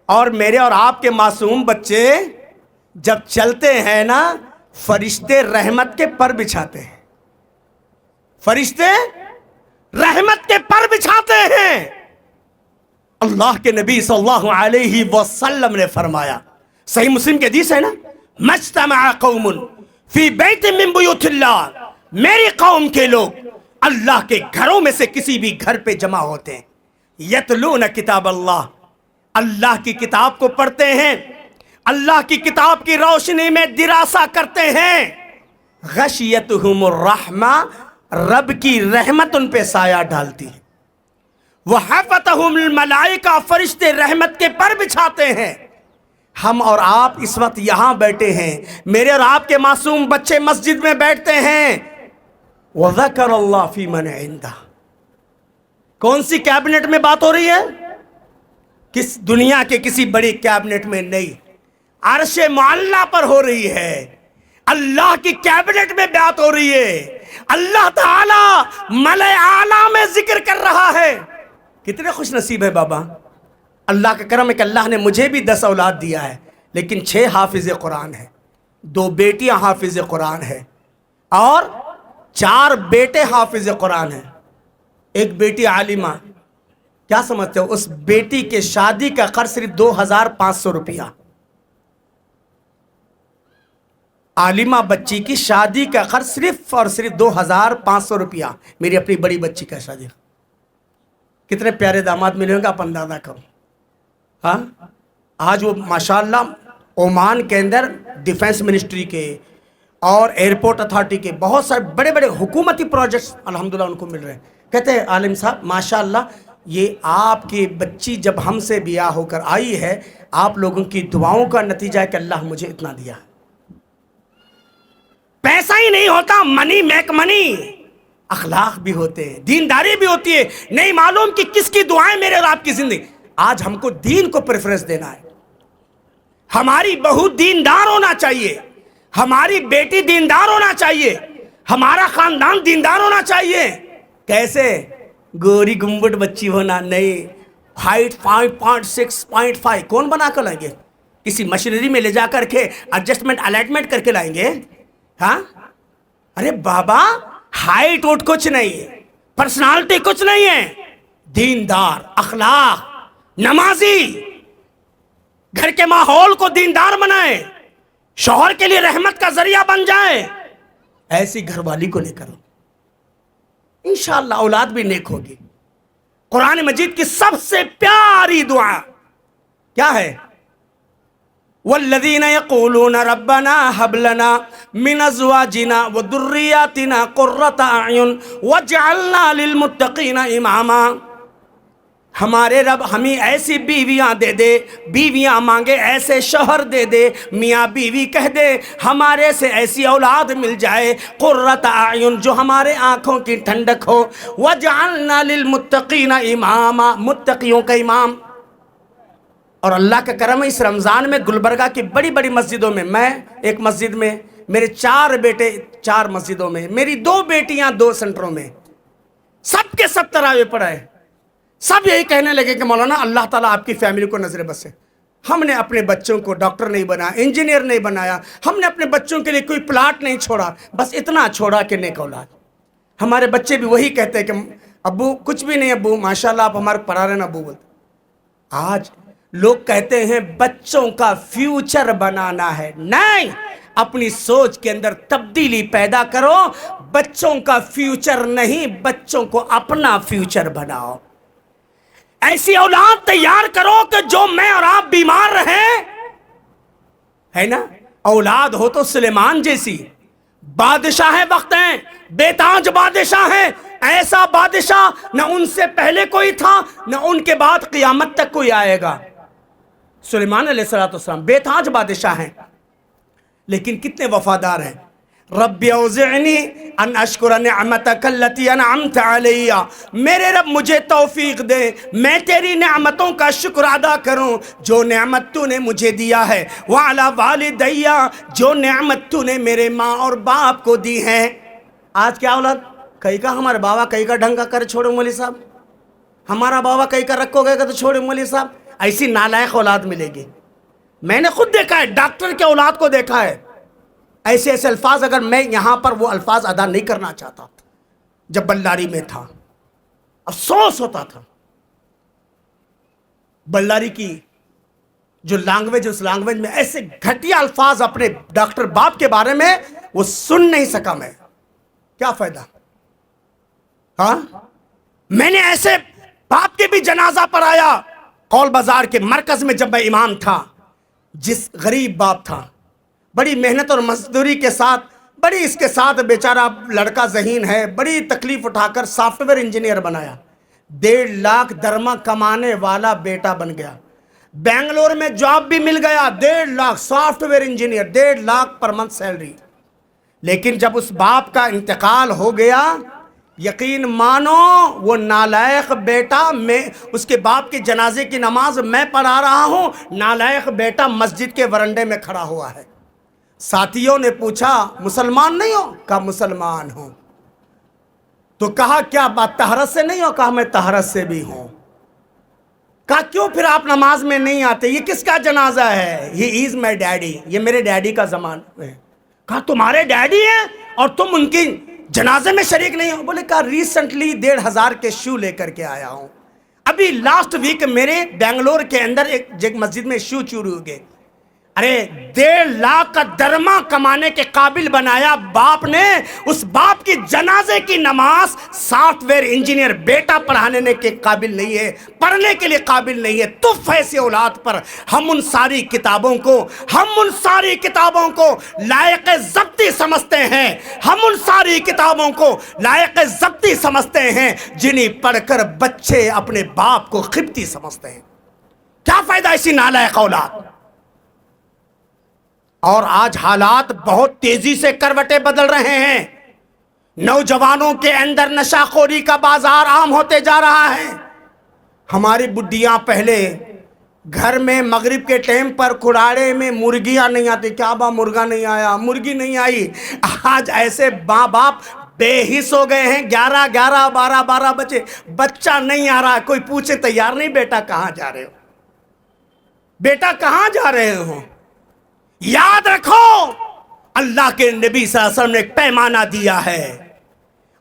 اور میرے اور آپ کے معصوم بچے جب چلتے ہیں نا، فرشتے رحمت کے پر بچھاتے ہیں، فرشتے رحمت کے پر بچھاتے ہیں۔ اللہ کے نبی صلی اللہ علیہ وسلم نے فرمایا، صحیح مسلم کی حدیث ہے نا، مجتمع قوم فی بیت من بیوت اللہ، میری قوم کے لوگ اللہ کے گھروں میں سے کسی بھی گھر پہ جمع ہوتے ہیں، یتلون کتاب اللہ، اللہ کی کتاب کو پڑھتے ہیں، اللہ کی کتاب کی روشنی میں دراسہ کرتے ہیں، غشیتہم الرحمہ، رب کی رحمت ان پہ سایہ ڈالتی ہے، وحفتہم الملائکہ، فرشتے رحمت کے پر بچھاتے ہیں۔ ہم اور آپ اس وقت یہاں بیٹھے ہیں، میرے اور آپ کے معصوم بچے مسجد میں بیٹھتے ہیں، وَذَكَرَ اللَّهُ فِي مَنْ عِنْدَهُ، کون سی کیبنٹ میں بات ہو رہی ہے؟ کس دنیا کے کسی بڑی کیبنٹ میں نہیں، عرش معلیٰ پر ہو رہی ہے، اللہ کی کیبنٹ میں بات ہو رہی ہے، اللہ تعالی ملأ اعلیٰ میں ذکر کر رہا ہے۔ کتنے خوش نصیب ہے بابا، اللہ کا کرم ہے کہ اللہ نے مجھے بھی 10 اولاد دیا ہے، لیکن 6 حافظ قرآن ہیں، 2 بیٹیاں حافظ قرآن ہیں، اور 4 بیٹے حافظ قرآن ہیں، 1 بیٹی عالمہ۔ کیا سمجھتے ہو؟ اس بیٹی کے شادی کا خرچ صرف 2500 روپیہ، عالمہ بچی کی شادی کا خرچ صرف اور صرف 2500 روپیہ، میری اپنی بڑی بچی کا شادی۔ کتنے پیارے داماد ملے ہوں گے، آپ اندازہ کرو۔ ہاں، آج وہ ماشاءاللہ عمان کے اندر ڈیفنس منسٹری کے اور ایئرپورٹ اتھارٹی کے بہت سارے بڑے بڑے حکومتی پروجیکٹس الحمدللہ ان کو مل رہے ہیں۔ کہتے ہیں عالم صاحب ماشاءاللہ یہ آپ کی بچی جب ہم سے بیاہ ہو کر آئی ہے، آپ لوگوں کی دعاؤں کا نتیجہ ہے کہ اللہ مجھے اتنا دیا۔ پیسہ ہی نہیں ہوتا، منی میک منی، اخلاق بھی ہوتے ہیں، دینداری بھی ہوتی ہے۔ نہیں معلوم کہ کس کی دعائیں میرے اور آپ کی زندگی۔ آج ہم کو دین کو پریفرنس دینا ہے۔ ہماری بہو دیندار ہونا چاہیے، ہماری بیٹی دیندار ہونا چاہیے، ہمارا خاندان دیندار ہونا چاہیے۔ کیسے؟ گوری گنبٹ بچی ہونا نہیں، ہائٹ 5.6.5 کون بنا کر لائیں گے؟ کسی مشینری میں لے جا کر کے ایڈجسٹمنٹ الائٹمنٹ کر کے لائیں گے؟ ہاں ارے بابا، ہائٹ ووٹ کچھ نہیں ہے، پرسنالٹی کچھ نہیں ہے، دیندار، اخلاق، نمازی، گھر کے ماحول کو دیندار بنائے، شوہر کے لیے رحمت کا ذریعہ بن جائے، ایسی گھر والی کو لے کر انشاءاللہ اولاد بھی نیک ہوگی۔ قرآن مجید کی سب سے پیاری دعا کیا ہے؟ والذین یقولون ربنا هب لنا من ازواجنا وذریاتنا قرۃ اعین واجعلنا للمتقین اماما۔ ہمارے رب ہمیں ایسی بیویاں دے دے، بیویاں مانگے ایسے شوہر دے دے، میاں بیوی کہہ دے، ہمارے سے ایسی اولاد مل جائے قرۃ اعین جو ہمارے آنکھوں کی ٹھنڈک ہو، وجعلنا للمتقین اماما، متقیوں کا امام۔ اور اللہ کا کرم ہے، اس رمضان میں گلبرگہ کی بڑی بڑی مسجدوں میں ایک مسجد میں، میرے 4 بیٹے 4 مسجدوں میں، میری 2 بیٹیاں 2 سنٹروں میں، سب کے سب تراویح پڑھائے۔ سب یہی کہنے لگے کہ مولانا اللہ تعالیٰ آپ کی فیملی کو نظر بس ہے۔ ہم نے اپنے بچوں کو ڈاکٹر نہیں بنایا، انجینئر نہیں بنایا، ہم نے اپنے بچوں کے لیے کوئی پلاٹ نہیں چھوڑا، بس اتنا چھوڑا کہ نیک اولاد۔ ہمارے بچے بھی وہی کہتے ہیں کہ ابو کچھ بھی نہیں، ابو ماشاءاللہ آپ ہمارے پڑھا رہے نا ابو بولتے۔ آج لوگ کہتے ہیں بچوں کا فیوچر بنانا ہے، نہیں، اپنی سوچ کے اندر تبدیلی پیدا کرو۔ بچوں کا فیوچر نہیں، بچوں کو اپنا فیوچر بناؤ۔ ایسی اولاد تیار کرو کہ جو میں اور آپ بیمار رہیں، ہے نا؟ اولاد ہو تو سلیمان جیسی، بادشاہ وقت ہیں، بے تاج بادشاہ ہیں، ایسا بادشاہ نہ ان سے پہلے کوئی تھا نہ ان کے بعد قیامت تک کوئی آئے گا۔ سلیمان علیہ السلام بے تاج بادشاہ ہیں، لیکن کتنے وفادار ہیں۔ رب اوزعنی ان اشکر نعمتک التی انعمت علی، میرے رب مجھے توفیق دے میں تیری نعمتوں کا شکر ادا کروں جو نعمت تو نے مجھے دیا ہے، وعلی والدی، جو نعمت تو نے میرے ماں اور باپ کو دی ہے۔ آج کیا اولاد کہیں کا ہمارے بابا کہیں کا ڈھنگ کا کر چھوڑے مولوی صاحب، ہمارا بابا کہیں کا رکھو گئے گا تو چھوڑے مولوی صاحب، ایسی نالائق اولاد ملے گی۔ میں نے خود دیکھا ہے، ڈاکٹر کے اولاد کو دیکھا ہے، ایسے ایسے الفاظ، اگر میں یہاں پر وہ الفاظ ادا نہیں کرنا چاہتا، جب بلاری میں تھا افسوس ہوتا تھا۔ بلاری کی جو لینگویج، اس لینگویج میں ایسے گھٹیا الفاظ اپنے ڈاکٹر باپ کے بارے میں وہ سن نہیں سکا میں، کیا فائدہ؟ ہاں، میں نے ایسے باپ کے بھی جنازہ پڑھایا قول بازار کے مرکز میں جب میں امام تھا، جس غریب باپ تھا، بڑی محنت اور مزدوری کے ساتھ، بڑی اس کے ساتھ بیچارہ لڑکا ذہین ہے، بڑی تکلیف اٹھا کر سافٹ ویئر انجینئر بنایا، 1.5 لاکھ درما کمانے والا بیٹا بن گیا، بینگلور میں جاب بھی مل گیا، 1.5 lakh soft where engineer, 1.5 lakh per month salary. لیکن جب اس باپ کا انتقال ہو گیا، یقین مانو وہ نالائق بیٹا، میں اس کے باپ کے جنازے کی نماز میں پڑھا رہا ہوں، نالائق بیٹا مسجد کے ورنڈے میں کھڑا ہوا ہے۔ ساتھیوں نے پوچھا مسلمان نہیں ہو؟ کہا مسلمان ہوں۔ تو کہا کیا بات طہارت سے نہیں ہو؟ کہا میں طہارت سے بھی ہوں۔ کہا کیوں پھر آپ نماز میں نہیں آتے؟ یہ کس کا جنازہ ہے؟ ہی از مائی ڈیڈی، یہ میرے ڈیڈی کا زمانہ ہے۔ کہا تمہارے ڈیڈی ہیں اور تم ان کی جنازے میں شریک نہیں ہو؟ بولے کہا ریسنٹلی 1,500 کے شو لے کر کے آیا ہوں، ابھی لاسٹ ویک میرے بینگلور کے اندر ایک مسجد میں شو چوری ہو گئے، ارے 1.5 لاکھ کا درما کمانے کے قابل بنایا باپ نے، اس باپ کی جنازے کی نماز سافٹ ویئر انجینئر بیٹا پڑھانے کے قابل نہیں ہے، پڑھنے کے لیے قابل نہیں ہے۔ تف ایسی اولاد پر ہم ان ساری کتابوں کو لائق ضبطی سمجھتے ہیں، ہم ان ساری کتابوں کو لائق ضبطی سمجھتے ہیں جنہیں پڑھ کر بچے اپنے باپ کو قبطی سمجھتے ہیں۔ کیا فائدہ اسی نالائق اولاد؟ اور آج حالات بہت تیزی سے کروٹیں بدل رہے ہیں، نوجوانوں کے اندر نشہ خوری کا بازار عام ہوتے جا رہا ہے۔ ہماری بڈیاں پہلے گھر میں مغرب کے ٹائم پر کھڑاڑے میں مرغیاں نہیں آتی، کیا با مرغا نہیں آیا، مرغی نہیں آئی۔ آج ایسے ماں باپ بے حس ہو گئے ہیں، 11 بچے، بچہ نہیں آ رہا، کوئی پوچھے تیار نہیں، بیٹا کہاں جا رہے ہو، بیٹا کہاں جا رہے ہو؟ یاد رکھو اللہ کے نبی صلی اللہ علیہ وسلم نے ایک پیمانہ دیا ہے۔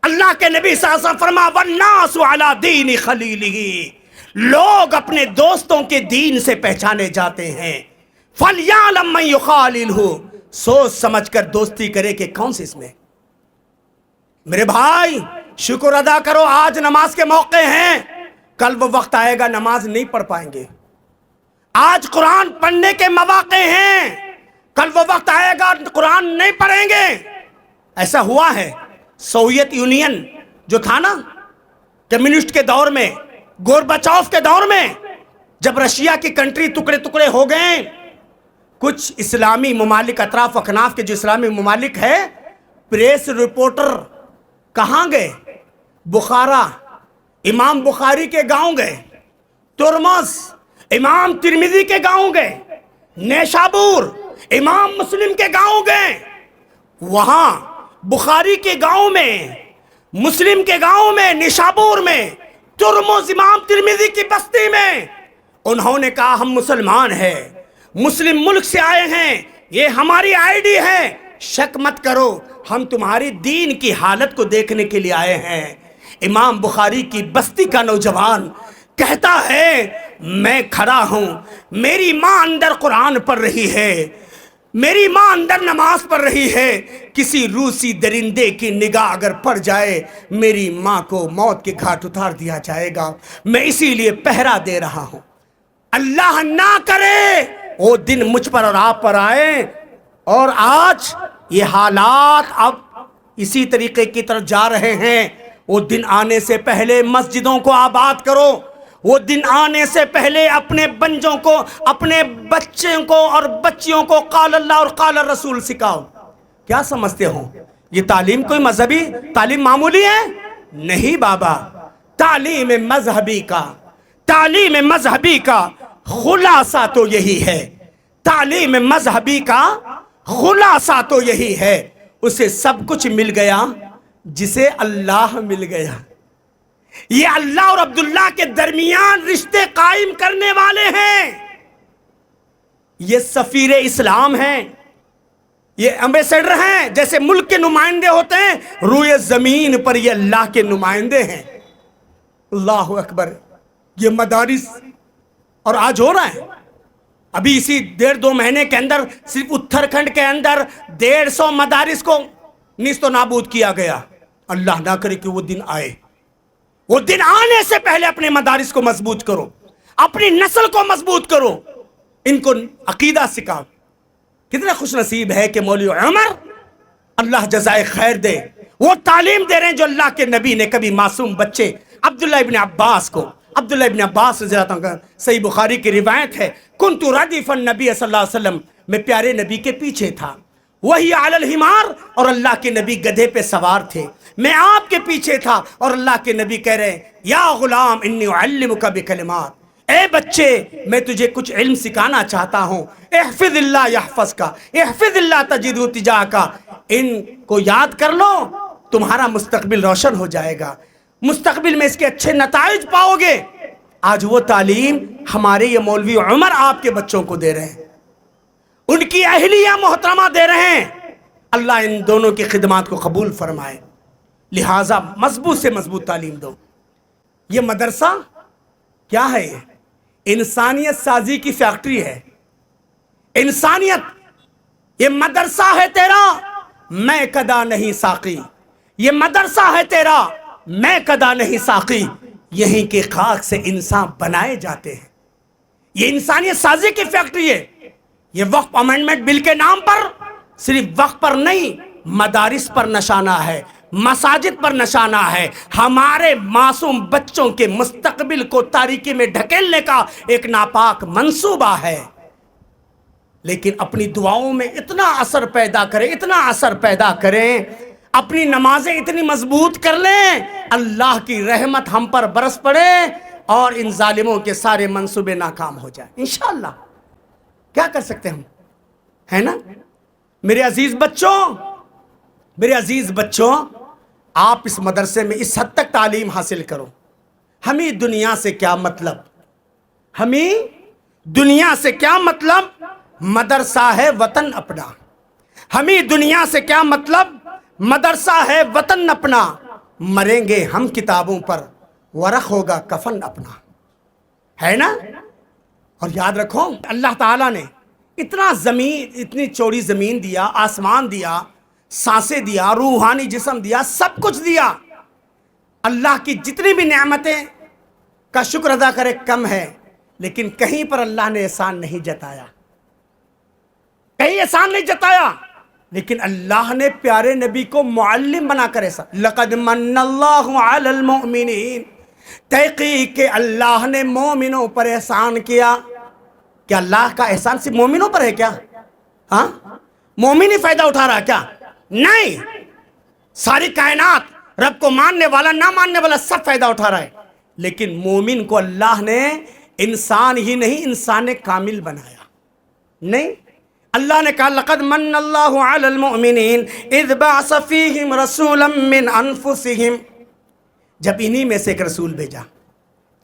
اللہ کے نبی صلی اللہ علیہ وسلم فرما والناس علی دین خلیلہ، لوگ اپنے دوستوں کے دین سے پہچانے جاتے ہیں۔ فلیعلم من یخاللہ، سوچ سمجھ کر دوستی کرے کہ کون سے اس میں۔ میرے بھائی شکر ادا کرو، آج نماز کے موقع ہیں، کل وہ وقت آئے گا نماز نہیں پڑھ پائیں گے۔ آج قرآن پڑھنے کے مواقع ہیں، کل وہ وقت آئے گا قرآن نہیں پڑھیں گے۔ ایسا ہوا ہے، سوویت یونین جو تھا نا کمیونسٹ کے دور میں، گورباچوف کے دور میں، جب رشیا کی کنٹری ٹکڑے ٹکڑے ہو گئے، کچھ اسلامی ممالک، اطراف اکناف کے جو اسلامی ممالک ہے، پریس رپورٹر کہاں گئے؟ بخارا، امام بخاری کے گاؤں گئے، ترمز امام ترمذی کے گاؤں گئے، نیشابور امام مسلم کے گاؤں گئے۔ وہاں بخاری کے گاؤں میں، مسلم کے گاؤں میں، نیشابور میں، ترمز امام ترمذی کی بستی میں انہوں نے کہا ہم مسلمان ہیں، مسلم ملک سے آئے ہیں، یہ ہماری آئی ڈی ہے، شک مت کرو، ہم تمہاری دین کی حالت کو دیکھنے کے لیے آئے ہیں۔ امام بخاری کی بستی کا نوجوان کہتا ہے میں کھڑا ہوں، میری ماں اندر قرآن پڑھ رہی ہے، میری ماں اندر نماز پڑھ رہی ہے، کسی روسی درندے کی نگاہ اگر پڑ جائے میری ماں کو موت کے گھاٹ اتار دیا جائے گا، میں اسی لیے پہرا دے رہا ہوں۔ اللہ نہ کرے وہ دن مجھ پر اور آپ پر آئے، اور آج یہ حالات اب اسی طریقے کی طرف جا رہے ہیں۔ وہ دن آنے سے پہلے مسجدوں کو آباد کرو، وہ دن آنے سے پہلے اپنے بنجوں کو، اپنے بچوں کو اور بچیوں کو قال اللہ اور قال الرسول سکھاؤ۔ کیا سمجھتے ہو یہ تعلیم کوئی مذہبی تعلیم معمولی ہے؟ نہیں بابا، تعلیم مذہبی کا خلاصہ تو یہی ہے، تعلیم مذہبی کا خلاصہ تو یہی ہے، اسے سب کچھ مل گیا جسے اللہ مل گیا۔ یہ اللہ اور عبداللہ کے درمیان رشتے قائم کرنے والے ہیں، یہ سفیر اسلام ہیں، یہ ایمبیسڈر ہیں، جیسے ملک کے نمائندے ہوتے ہیں، روئے زمین پر یہ اللہ کے نمائندے ہیں۔ اللہ اکبر۔ یہ مدارس اور آج ہو رہا ہے، ابھی اسی 1.5-2 مہینے کے اندر صرف اتراکھنڈ کے اندر 150 مدارس کو نیست و نابود کیا گیا۔ اللہ نہ کرے کہ وہ دن آئے، وہ دن آنے سے پہلے اپنے مدارس کو مضبوط کرو، اپنی نسل کو مضبوط کرو، ان کو عقیدہ سکھاؤ۔ کتنا خوش نصیب ہے کہ مولوی عمر، اللہ جزائے خیر دے، وہ تعلیم دے رہے ہیں جو اللہ کے نبی نے کبھی معصوم بچے عبداللہ ابن عباس کو، عبداللہ ابن عباس رضی اللہ عنہ، صحیح بخاری کی روایت ہے، کنت ردیف النبی صلی اللہ علیہ وسلم، میں پیارے نبی کے پیچھے تھا، وہی علی الحمار، اور اللہ کے نبی گدھے پہ سوار تھے، میں آپ کے پیچھے تھا، اور اللہ کے نبی کہہ رہے ہیں یا غلام انی اعلمک بکلمات، اے بچے میں تجھے کچھ علم سکھانا چاہتا ہوں، احفظ اللہ یحفظک، احفظ اللہ تجدہ تجاہک، ان کو یاد کر لو تمہارا مستقبل روشن ہو جائے گا، مستقبل میں اس کے اچھے نتائج پاؤ گے۔ آج وہ تعلیم ہمارے یہ مولوی عمر آپ کے بچوں کو دے رہے ہیں، ان کی اہلیہ محترمہ دے رہے ہیں۔ اللہ ان دونوں کی خدمات کو قبول فرمائے، لہٰذا مضبوط سے مضبوط تعلیم دو۔ یہ مدرسہ کیا ہے؟ یہ انسانیت سازی کی فیکٹری ہے، انسانیت، یہ مدرسہ ہے تیرا، میں کدا نہیں ساقی، یہ مدرسہ ہے تیرا، میں کدا نہیں ساقی، یہیں کے خاک سے انسان بنائے جاتے ہیں۔ یہ انسانیت سازی کی فیکٹری ہے۔ یہ وقف امینڈمنٹ بل کے نام پر صرف وقف پر نہیں، مدارس پر نشانہ ہے، مساجد پر نشانہ ہے، ہمارے معصوم بچوں کے مستقبل کو تاریکی میں ڈھکیلنے کا ایک ناپاک منصوبہ ہے۔ لیکن اپنی دعاؤں میں اتنا اثر پیدا کریں، اتنا اثر پیدا کریں، اپنی نمازیں اتنی مضبوط کر لیں، اللہ کی رحمت ہم پر برس پڑے اور ان ظالموں کے سارے منصوبے ناکام ہو جائیں انشاءاللہ۔ کیا کر سکتے ہم، ہے نا؟ میرے عزیز بچوں، آپ اس مدرسے میں اس حد تک تعلیم حاصل کرو۔ ہمیں دنیا سے کیا مطلب، ہمیں دنیا سے کیا مطلب، مدرسہ ہے وطن اپنا۔ ہمیں دنیا سے کیا مطلب، مدرسہ ہے وطن اپنا، مریں گے ہم کتابوں پر، ورق ہوگا کفن اپنا، ہے نا؟ اور یاد رکھو، اللہ تعالیٰ نے اتنی چوڑی زمین دیا، آسمان دیا، سانسیں دیا، روحانی جسم دیا، سب کچھ دیا۔ اللہ کی جتنی بھی نعمتیں کا شکر ادا کرے کم ہے، لیکن کہیں پر اللہ نے احسان نہیں جتایا، کہیں احسان نہیں جتایا، لیکن اللہ نے پیارے نبی کو معلم بنا کر ایسا، لقد من اللہ علی المؤمنین، تحقیق کہ اللہ نے مومنوں پر احسان کیا۔ کیا اللہ کا احسان صرف مومنوں پر ہے کیا؟ ہاں، مومن ہی فائدہ اٹھا رہا کیا؟ نہیں، ساری کائنات، رب کو ماننے والا نہ ماننے والا سب فائدہ اٹھا رہا ہے، لیکن مومن کو اللہ نے انسان ہی نہیں، انسان کامل بنایا۔ نہیں، اللہ نے کہا لقد من اللہ علی المؤمنین اذ بعث فیہم رسولا من انفسہم، جب انہی میں سے ایک رسول بھیجا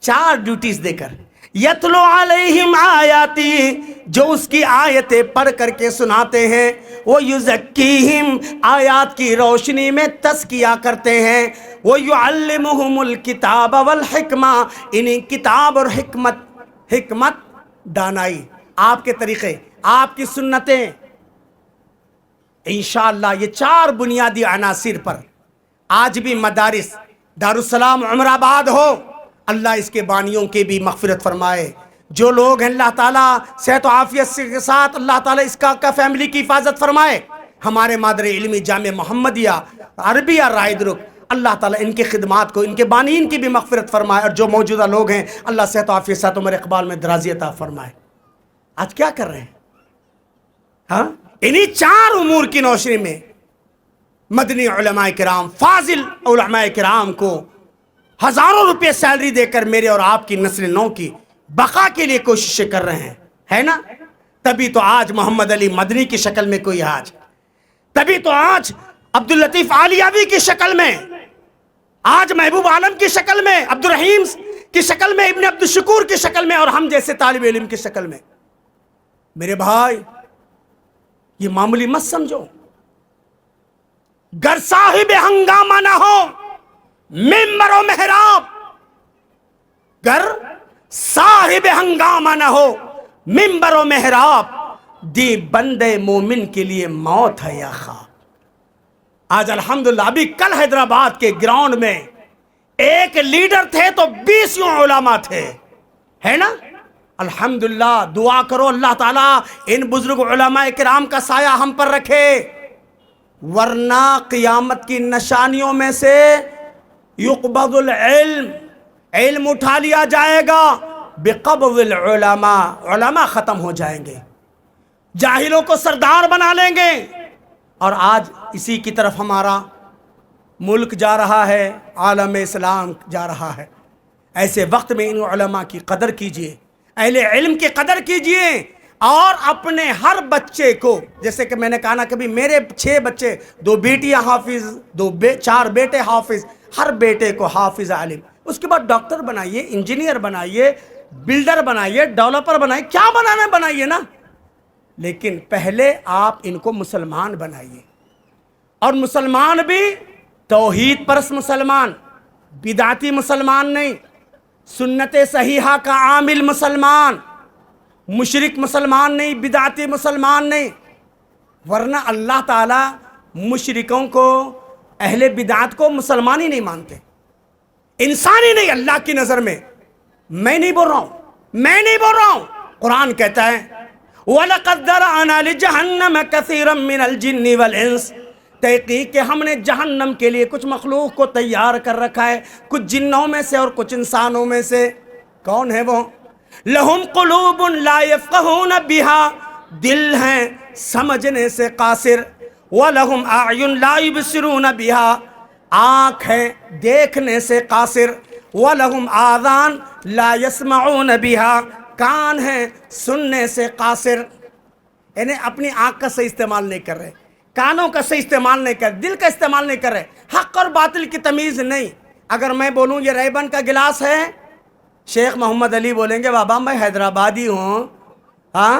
4 ڈیوٹیز دے کر، یتلو علیہم آیاتی، جو اس کی آیتیں پڑھ کر کے سناتے ہیں، وہ یزکیہم، آیات کی روشنی میں تزکیہ کرتے ہیں، وہ یعلمہم الکتاب والحکمہ، انہیں کتاب اور حکمت دانائی، آپ کے طریقے، آپ کی سنتیں، انشاءاللہ یہ 4 بنیادی عناصر پر آج بھی مدارس دارالسلام عمر آباد ہو، اللہ اس کے بانیوں کی بھی مغفرت فرمائے۔ جو لوگ ہیں اللہ تعالیٰ صحت و عافیت کے ساتھ، اللہ تعالیٰ اس کا فیملی کی حفاظت فرمائے۔ ہمارے مادر علمی جامع محمدیہ عربیہ رائد رخ، اللہ تعالیٰ ان کی خدمات کو، ان کے بانین کی بھی مغفرت فرمائے، اور جو موجودہ لوگ ہیں اللہ صحت و عافیت ساتھ عمر اقبال میں درازی عطا فرمائے۔ آج کیا کر رہے ہیں؟ ہاں، انہی 4 امور کی روشنی میں مدنی علماء کرام، فاضل علماء کرام کو ہزاروں روپے سیلری دے کر میرے اور آپ کی نسل نو کی بقا کے لیے کوششیں کر رہے ہیں، ہے نا؟ تبھی تو آج محمد علی مدنی کی شکل میں کوئی حاج، تبھی تو آج عبداللطیف عالیاوی کی شکل میں، آج محبوب عالم کی شکل میں، عبدالرحیم کی شکل میں، ابن عبدالشکور کی شکل میں، اور ہم جیسے طالب علم کی شکل میں۔ میرے بھائی، یہ معمولی مت سمجھو، گر صاحب ہنگامہ نہ ہو ممبر و محراب، گر صاحب ہنگامہ نہ ہو ممبر و محراب، دی بندے مومن کے لیے موت ہے یا خواب۔ آج الحمدللہ، ابھی کل حیدرآباد کے گراؤنڈ میں ایک لیڈر تھے تو 20 علماء تھے، ہے نا؟ الحمدللہ، دعا کرو اللہ تعالیٰ ان بزرگ علماء کرام کا سایہ ہم پر رکھے، ورنہ قیامت کی نشانیوں میں سے یقبض العلم، علم اٹھا لیا جائے گا، بقبض العلماء، علماء ختم ہو جائیں گے، جاہلوں کو سردار بنا لیں گے۔ اور آج اسی کی طرف ہمارا ملک جا رہا ہے، عالم اسلام جا رہا ہے۔ ایسے وقت میں ان علماء کی قدر کیجئے، اہل علم کی قدر کیجئے، اور اپنے ہر بچے کو، جیسے کہ میں نے کہا نا، کبھی میرے 6 بچے، 2 بیٹیاں حافظ، 4 بیٹے حافظ، ہر بیٹے کو حافظ عالم، اس کے بعد ڈاکٹر بنائیے، انجینئر بنائیے، بلڈر بنائیے، ڈیولپر بنائیے، کیا بنانا بنائیے نا، لیکن پہلے آپ ان کو مسلمان بنائیے، اور مسلمان بھی توحید پرست مسلمان، بدعتی مسلمان نہیں، سنت صحیحہ کا عامل مسلمان، مشرک مسلمان نہیں، بدعتی مسلمان نہیں، ورنہ اللہ تعالیٰ مشرکوں کو، اہل بدعت کو مسلمان ہی نہیں مانتے، انسان ہی نہیں اللہ کی نظر میں۔ میں نہیں بول رہا ہوں، قرآن کہتا ہے وَلَقَدْ ذَرَأْنَا لِجَهَنَّمَ كَثِيرًا مِّنَ الْجِنِّ وَالْإِنسِ، تحقیق کہ ہم نے جہنم کے لیے کچھ مخلوق کو تیار کر رکھا ہے، کچھ جنوں میں سے اور کچھ انسانوں میں سے۔ کون ہے وہ؟ لَهُمْ قُلُوبٌ لَا يَفْقَهُونَ بِهَا، دل ہیں سمجھنے سے قاصر، وَلَهُمْ أَعْيُنٌ لَا يُبْصِرُونَ بِهَا، آنکھ ہے دیکھنے سے قاصر، وَلَهُمْ آذان لَا يَسْمَعُونَ بِهَا، کان ہیں سننے سے قاصر۔ یعنی اپنی آنکھ کا صحیح استعمال نہیں کر رہے، کانوں کا صحیح استعمال نہیں کر رہے، دل کا استعمال نہیں کر رہے، حق اور باطل کی تمیز نہیں۔ اگر میں بولوں یہ ریبن کا گلاس ہے، شیخ محمد علی بولیں گے بابا میں حیدرآبادی ہوں، ہاں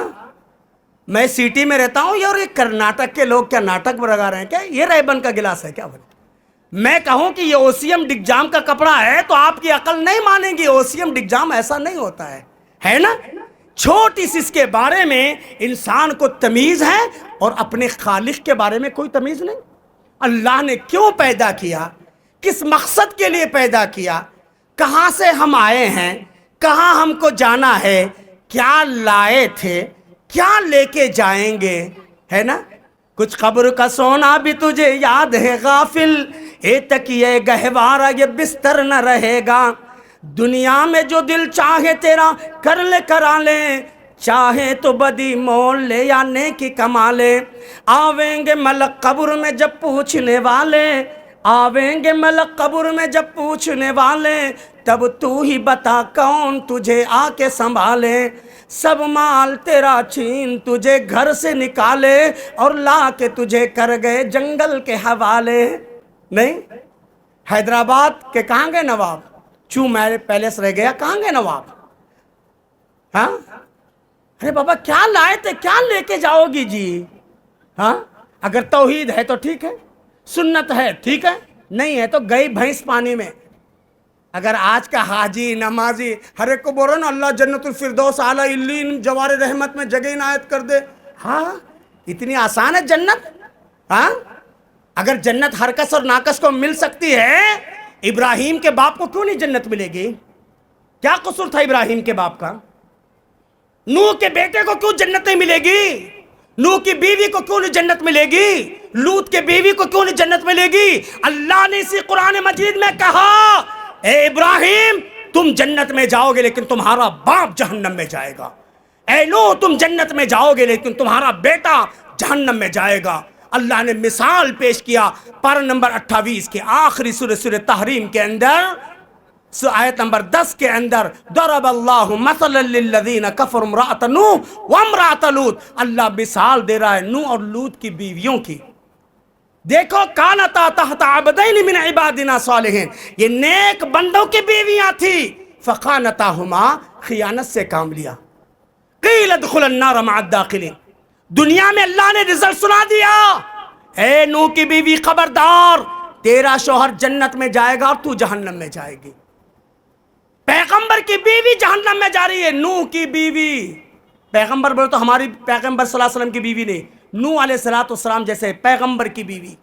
میں سٹی میں رہتا ہوں، اور یہ کرناٹک کے لوگ کیا ناٹک لگا رہے ہیں کیا یہ ریبن کا گلاس ہے کیا؟ بولے میں کہوں کہ یہ اوسیم ڈگجام کا کپڑا ہے تو آپ کی عقل نہیں مانیں گی، اوسیم ڈگجام ایسا نہیں ہوتا ہے نا؟ چھوٹی سی اس کے بارے میں انسان کو تمیز ہے اور اپنے خالق کے بارے میں کوئی تمیز نہیں۔ اللہ نے کیوں پیدا کیا، کس مقصد کے لیے پیدا کیا، کہاں سے ہم آئے ہیں، کہاں ہم کو جانا ہے، کیا لائے تھے، کیا لے کے جائیں گے، ہے نا؟ کچھ قبر کا سونا بھی تجھے یاد ہے غافل، اے تکیے گہوارہ یہ بستر نہ رہے گا، دنیا میں جو دل چاہے تیرا کر لے کرا لے، چاہے تو بدی مول لے یا نیکی کما لے، آویں گے ملک قبر میں جب پوچھنے والے، آویں گے ملک قبر میں جب پوچھنے والے، تب تو ہی بتا کون تجھے آ کے سنبھالے، سب مال تیرا چھین تجھے گھر سے نکالے، اور لا کے تجھے کر گئے جنگل کے حوالے۔ نہیں، حیدرآباد کے کہاں گئے نواب؟ چوں میرے پیلس رہ گیا، کہاں گئے نواب؟ ہاں ارے بابا کیا لائے تھے، کیا لے کے جاؤ گی جی؟ ہاں اگر توحید ہے تو ٹھیک ہے، سنت ہے ٹھیک ہے، نہیں ہے تو گئی بھینس پانی میں۔ اگر آج کا حاجی نمازی ہر ایک کو بول رہا نا اللہ جنت الفردوس اعلی علیین جوار رحمت میں جگہ عنایت کر دے، ہاں اتنی آسان ہے جنت؟ ہاں اگر جنت ہر کس اور ناکس کو مل سکتی ہے، ابراہیم کے باپ کو کیوں نہیں جنت ملے گی؟ کیا قصور تھا ابراہیم کے باپ کا؟ نوح کے بیٹے کو کیوں جنت نہیں ملے گی؟ نوح کی بیوی کو کیوں نہیں جنت ملے گی؟ لوط کے بیوی کو کیوں نہیں جنت ملے گی؟ اللہ نے اسی قرآن مجید میں کہا اے ابراہیم تم جنت میں جاؤ گے لیکن تمہارا باپ جہنم میں جائے گا، اے لوط تم جنت میں جاؤ گے لیکن تمہارا بیٹا جہنم میں جائے گا۔ اللہ نے مثال پیش کیا پارہ نمبر 28 کے آخری سورہ تحریم کے اندر، آیت نمبر 10 کے اندر، ضرب اللہ مثلا للذین کفروا امرأۃ نوح وامرأۃ لوط، اللہ مثال دے رہا ہے نوح اور لوط کی بیویوں کی۔ دیکھو کانتا تحت عبدین من عبادنا صالحین، یہ نیک بندوں کی بیویاں تھی، فخانتاہما، خیانت سے کام لیا، قیل ادخل النار مع الداخلین، دنیا میں اللہ نے رزلٹ سنا دیا، اے نوح کی بیوی خبردار، تیرا شوہر جنت میں جائے گا اور تو جہنم میں جائے گی۔ پیغمبر کی بیوی جہنم میں جا رہی ہے، نوح کی بیوی، پیغمبر بولے تو ہماری پیغمبر صلی اللہ علیہ وسلم کی بیوی نہیں، نوح علیہ السلام جیسے پیغمبر کی بیوی،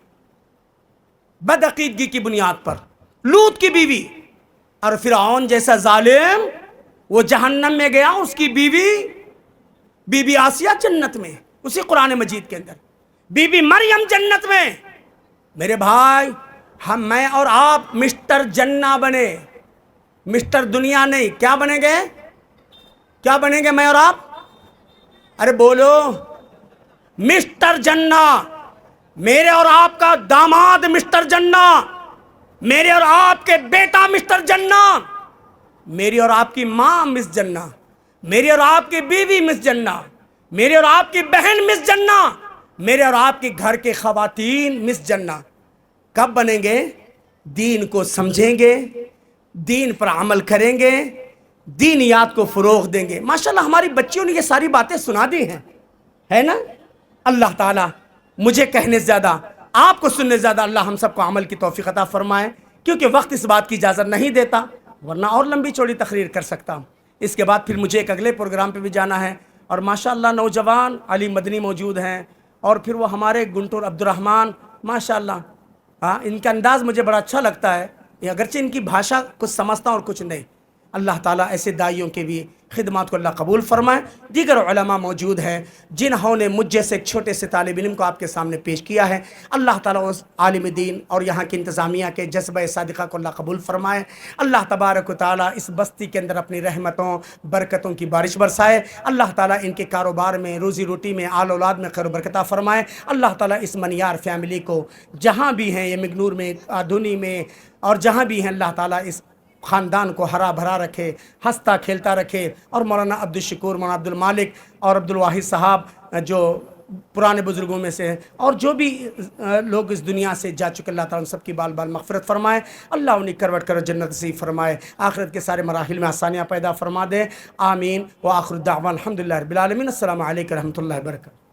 بدعقیدگی کی بنیاد پر، لوط کی بیوی، اور فرعون جیسا ظالم وہ جہنم میں گیا، اس کی بیوی بی بی آسیہ جنت میں، اسی قرآن مجید کے اندر، بی بی مریم جنت میں۔ میرے بھائی میں اور آپ مسٹر جنہ بنے، مسٹر دنیا نہیں، کیا بنیں گے؟ کیا بنیں گے میں اور آپ؟ ارے بولو، مسٹر جنہ، میرے اور آپ کا داماد مسٹر جنہ، میرے اور آپ کے بیٹا مسٹر جنہ، میری اور آپ کی ماں مس جنہ، میری اور آپ کی بیوی مس جنہ، میری اور آپ کی بہن مس جنہ، میرے اور آپ کے گھر کے خواتین مس جنہ۔ کب بنیں گے؟ دین کو سمجھیں گے، دین پر عمل کریں گے، دینیات کو فروغ دیں گے۔ ماشاءاللہ ہماری بچیوں نے یہ ساری باتیں سنا دی ہیں، ہے نا؟ اللہ تعالیٰ مجھے کہنے سے زیادہ، آپ کو سننے سے زیادہ اللہ ہم سب کو عمل کی توفیق عطا فرمائے، کیونکہ وقت اس بات کی اجازت نہیں دیتا، ورنہ اور لمبی چوڑی تقریر کر سکتا ہوں۔ اس کے بعد پھر مجھے ایک اگلے پروگرام پہ بھی جانا ہے، اور ماشاءاللہ نوجوان علی مدنی موجود ہیں، اور پھر وہ ہمارے گنٹور عبد الرحمن ماشاءاللہ، ہاں ان کا انداز مجھے بڑا اچھا لگتا ہے، یہ اگرچہ ان کی بھاشا کچھ سمجھتا اور کچھ نہیں۔ اللہ تعالیٰ ایسے داعیوں کے بھی خدمات کو اللہ قبول فرمائے۔ دیگر علماء موجود ہیں جنہوں نے مجھ جیسے ایک چھوٹے سے طالب علم کو آپ کے سامنے پیش کیا ہے، اللہ تعالیٰ اس عالم دین اور یہاں کی انتظامیہ کے جذبہ صادقہ کو اللہ قبول فرمائے۔ اللہ تبارک و تعالیٰ اس بستی کے اندر اپنی رحمتوں برکتوں کی بارش برسائے۔ اللہ تعالیٰ ان کے کاروبار میں، روزی روٹی میں، آل اولاد میں خیر و برکت عطا فرمائے۔ اللہ تعالیٰ اس منیار فیملی کو جہاں بھی ہیں، یہ مگنور میں، آدھونی میں، اور جہاں بھی ہیں، اللہ تعالیٰ اس خاندان کو ہرا بھرا رکھے، ہنستا کھیلتا رکھے۔ اور مولانا عبدالشکور، مولانا عبد المالک اور عبد الواحد صاحب جو پرانے بزرگوں میں سے ہیں، اور جو بھی لوگ اس دنیا سے جا چکے، اللہ تعالیٰ ان سب کی بال بال مغفرت فرمائے۔ اللہ انہیں کروٹ کر جنت نصیب فرمائے، آخرت کے سارے مراحل میں آسانیاں پیدا فرما دے۔ آمین۔ وآخر دعوان الحمدللہ رب العالمین۔ السلام علیکم ورحمۃ اللہ وبرکاتہ۔